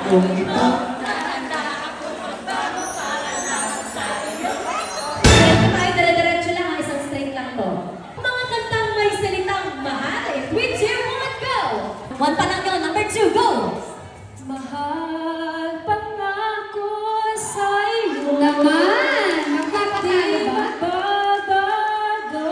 Kung ito, Ito tayo, dire-diretso lang, isang straight lang to. Mga kantang may salitang mahal. 3, 2, 1, go! One pa lang yun. Number 2, go! Mahal pangako sa'yo. Naman! Magpapatalo ba? Babago.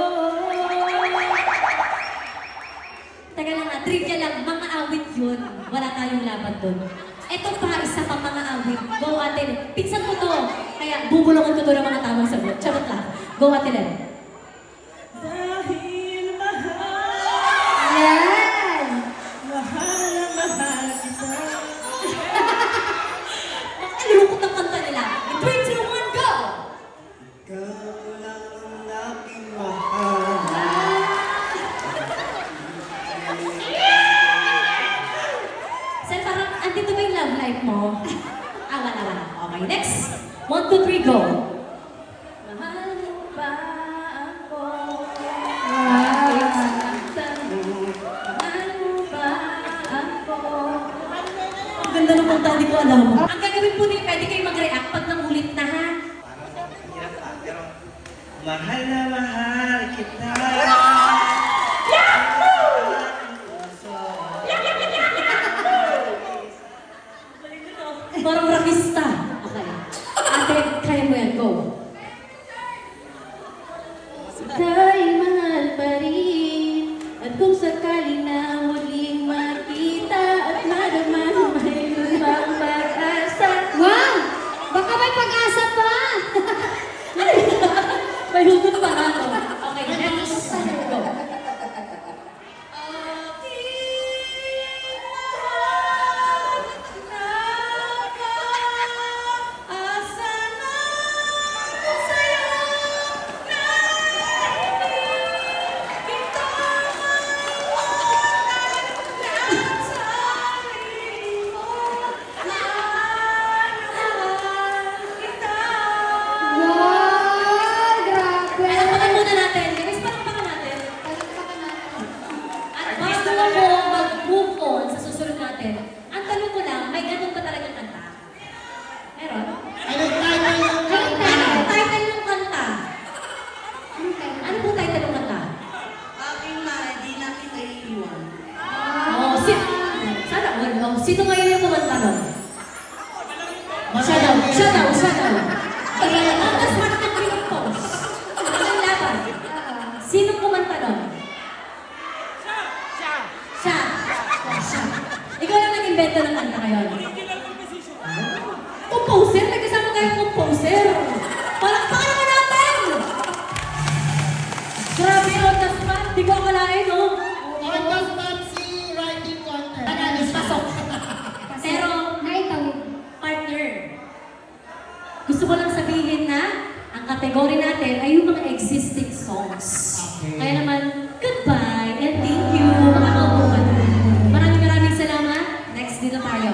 Teka lang na, trivia lang, mga awit yun. Wala tayong laban dun. Ito pa, isa pang mga awit. Go atin. Pinsan ko to. Kaya bubulungan ko to ng mga tamang sagot. Charot lang. Go atin. Dahil mahal. Yan! Mahal na mahal kita. Ang lungkot ng kanta nila. In 3, 2, 1, go! ikaw lang ang aking mahal. Sir, parang andito ba yung love life mo? Wala. Okay, next. 1, 2, 3, go! Mahal mo ba ako? Wow! Mahal mo ba ako? Ang ganda ng kanta, hindi ko alam. Ang gagawin po niyo, pwede kayo mag-react pag nangulit na, ha? Hirap pa, pero mahal na mahal kita. Parang rakista. Okay. Ate, kaya mo yan. Go. Tayo mahal pa rin. At kung sakaling na muling makita at madama mayroon bang pag-asa. Wow! Baka may pag-asa pa! May hugot pa nga to. Okay, next. Go. Wow! Grabe! Palakpakan muna natin. Guys, palakpakan natin. Palakpakan natin. At bago ako mag-move on sa susunod natin, ang tanong ko lang, may ganun ba talagang kanta? Meron? Anong title yung Ano ang title ng kanta? Ano kayo? Ano po title ng kanta? aking mahal, di na kita iiwan. Oh, sana all. Oh, sino ngayon yung kumanta nun? Siya daw. Okay, tapos market yung post. Ang laban. Sino kumanta nun? Siya. Ikaw lang nag-invento ng kanta ngayon. Composer? Nagkasama tayong composer. Palakpakan naman natin! Grabe on the spot. Di ko akalain, no? On the spot si writing contest. Pasok. Pero, Naitawid. partner, gusto ko lang sabihin na ang kategory natin ay yung mga existing songs. Okay. Kaya naman, goodbye and thank you mga kaupuan. Maraming salamat. Next dito tayo.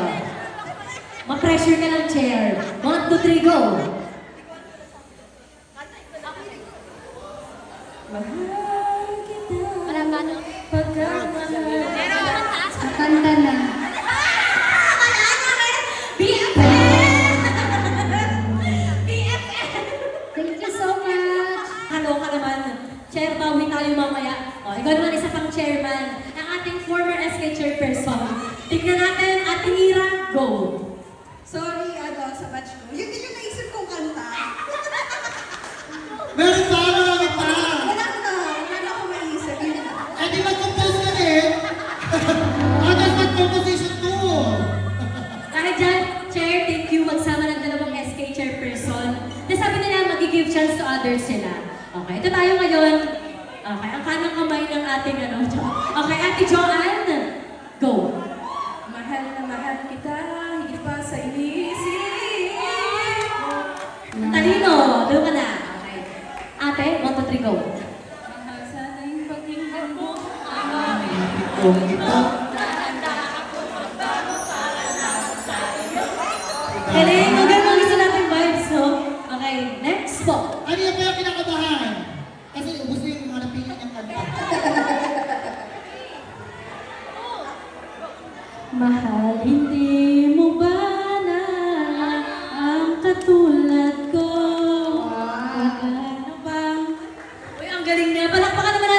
Ma-pressure ka lang, chair. 1, 2, 3, go! Mahal kita. Alam ba ano? Pagkamahal. Ang kanta na. Thank you so much! Hello ka naman. Chair, bawi tayo mamaya. O, ikaw naman isa pang chairman ng ating former SK chairperson. Tignan natin, ating Ira, go! Sorry, sa batch ko. Yun din yung naisip kong kanta. Meron pa, marami pa. Wala na akong maisip. Yun na. Eh di mag-compose ka din. Agad mag-composition to. Dahil dyan, chair, thank you. Magsama ng dalawang SK chairperson. Na sabi nila, mag-give chance to others sila. Okay, ito tayo ngayon. Okay, ang kanang kamay ng ating Okay, Ate Joanne, go! Mahal na mahal kita, higit pa sa inisip. Talino, doon ka na. Okay. Ate, 1, 2, 3, go. Mahal sana yung pakinggan mo. Kung ito, Galing, ang ganda gusto natin vibes, no? Okay, next po. ano yung kaya kinakabahan? Kasi ubus na yung mga napili niyang kanta. Mahal, hindi mo ba galing niya. Palakpakan naman